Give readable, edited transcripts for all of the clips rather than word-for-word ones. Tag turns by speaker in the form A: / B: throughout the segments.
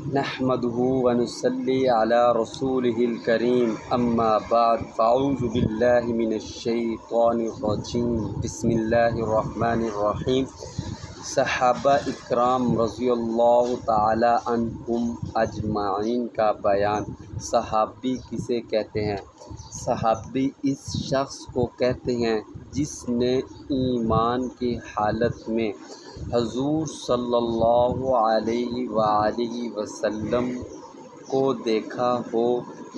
A: نحمده ونصلي على رسوله الكريم اما بعد فاعوذ بالله من الشیطان الرجیم بسم اللہ الرحمن الرحیم۔ صحابہ اکرام رضی اللہ تعالی عنہم اجمعین کا بیان۔ صحابی کسے کہتے ہیں؟ صحابی اس شخص کو کہتے ہیں جس نے ایمان کی حالت میں حضور صلی اللہ علیہ وآلہ وسلم کو دیکھا ہو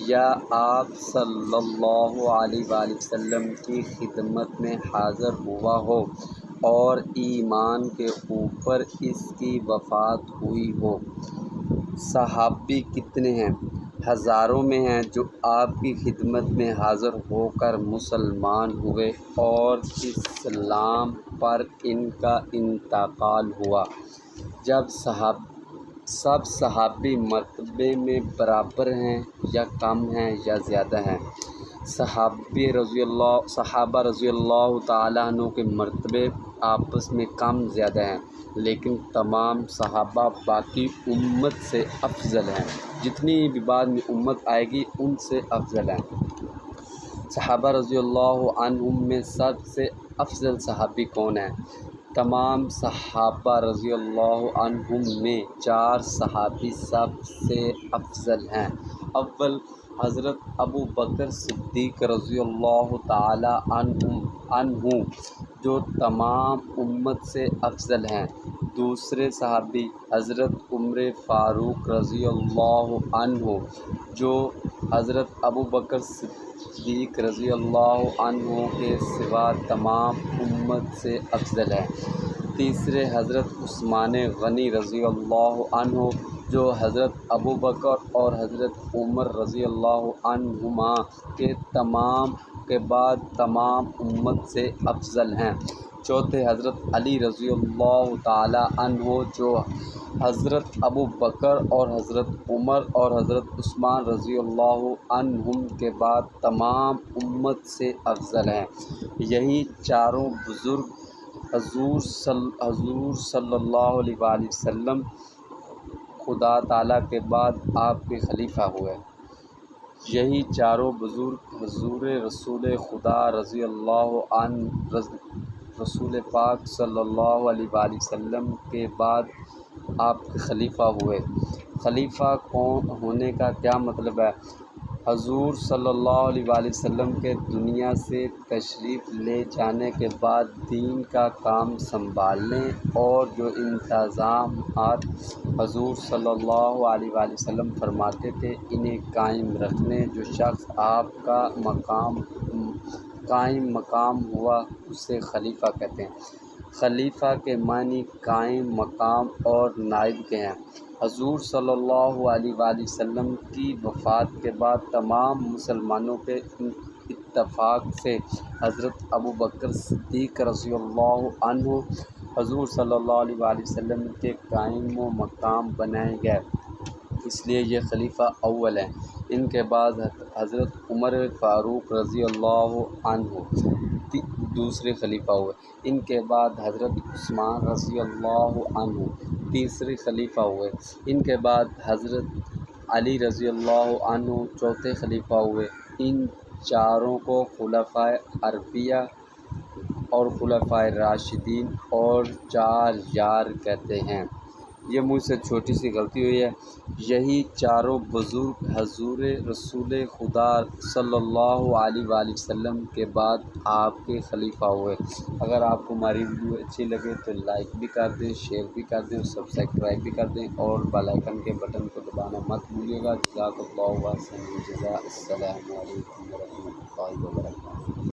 A: یا آپ صلی اللہ علیہ وآلہ وسلم کی خدمت میں حاضر ہوا ہو اور ایمان کے اوپر اس کی وفات ہوئی ہو۔ صحابی کتنے ہیں؟ ہزاروں میں ہیں جو آپ کی خدمت میں حاضر ہو کر مسلمان ہوئے اور اسلام پر ان کا انتقال ہوا۔ جب سب صحابی مرتبے میں برابر ہیں یا کم ہیں یا زیادہ ہیں؟ صحابہ رضی اللہ تعالیٰ عنہ کے مرتبے آپس میں کم زیادہ ہیں، لیکن تمام صحابہ باقی امت سے افضل ہیں۔ جتنی بھی بعد میں امت آئے گی ان سے افضل ہیں۔ صحابہ رضی اللہ عنہم میں سب سے افضل صحابی کون ہیں؟ تمام صحابہ رضی اللہ عنہم میں 4 صحابی سب سے افضل ہیں۔ اول حضرت ابو بکر صدیق رضی اللہ تعالی عنہ جو تمام امت سے افضل ہیں۔ دوسرے صحابی حضرت عمر فاروق رضی اللہ عنہ جو حضرت ابو بکر صدیق رضی اللہ عنہ کے سوا تمام امت سے افضل ہیں۔ تیسرے حضرت عثمان غنی رضی اللہ عنہ جو حضرت ابو بکر اور حضرت عمر رضی اللہ عنہما کے بعد تمام امت سے افضل ہیں۔ چوتھے حضرت علی رضی اللہ تعالی عنہ جو حضرت ابو بکر اور حضرت عمر اور حضرت عثمان رضی اللہ عنہم کے بعد تمام امت سے افضل ہیں۔ یہی چاروں بزرگ حضور صلی اللہ علیہ وآلہ وسلم خدا تعالیٰ کے بعد آپ کے خلیفہ ہوئے۔ یہی چاروں بزرگ حضور رسول خدا رضی اللہ عنہ رسول پاک صلی اللہ علیہ وآلہ وسلم کے بعد آپ کے خلیفہ ہوئے۔ خلیفہ ہونے کا کیا مطلب ہے؟ حضور صلی اللہ علیہ وآلہ وسلم کے دنیا سے تشریف لے جانے کے بعد دین کا کام سنبھالنے اور جو انتظامات حضور صلی اللہ علیہ وآلہ وسلم فرماتے تھے انہیں قائم رکھنے۔ جو شخص آپ کا قائم مقام ہوا اسے خلیفہ کہتے ہیں۔ خلیفہ کے معنی قائم مقام اور نائب کے ہیں۔ حضور صلی اللہ علیہ وآلہ وسلم کی وفات کے بعد تمام مسلمانوں کے اتفاق سے حضرت ابو بکر صدیق رضی اللہ عنہ حضور صلی اللہ علیہ وآلہ وسلم کے قائم و مقام بنائے گئے، اس لیے یہ خلیفہ اول ہیں۔ ان کے بعد حضرت عمر فاروق رضی اللہ عنہ دوسرے خلیفہ ہوئے۔ ان کے بعد حضرت عثمان رضی اللہ عنہ تیسرے خلیفہ ہوئے۔ ان کے بعد حضرت علی رضی اللہ عنہ چوتھے خلیفہ ہوئے۔ ان چاروں کو خلفائے اربعہ اور خلفائے راشدین اور 4 یار کہتے ہیں۔ یہ مجھ سے چھوٹی سی غلطی ہوئی ہے۔ یہی چاروں بزرگ حضور رسول خدا صلی اللہ علیہ وآلہ وسلم کے بعد آپ کے خلیفہ ہوئے۔ اگر آپ کو ہماری ویڈیو اچھی لگے تو لائک بھی کر دیں، شیئر بھی کر دیں اور سبسکرائب بھی کر دیں اور بیل آئیکن کے بٹن کو دبانا مت بھولیے گا۔ جزاک اللہ خیر الجزاء۔ السلام علیکم ورحمۃ اللہ وبرکاتہ۔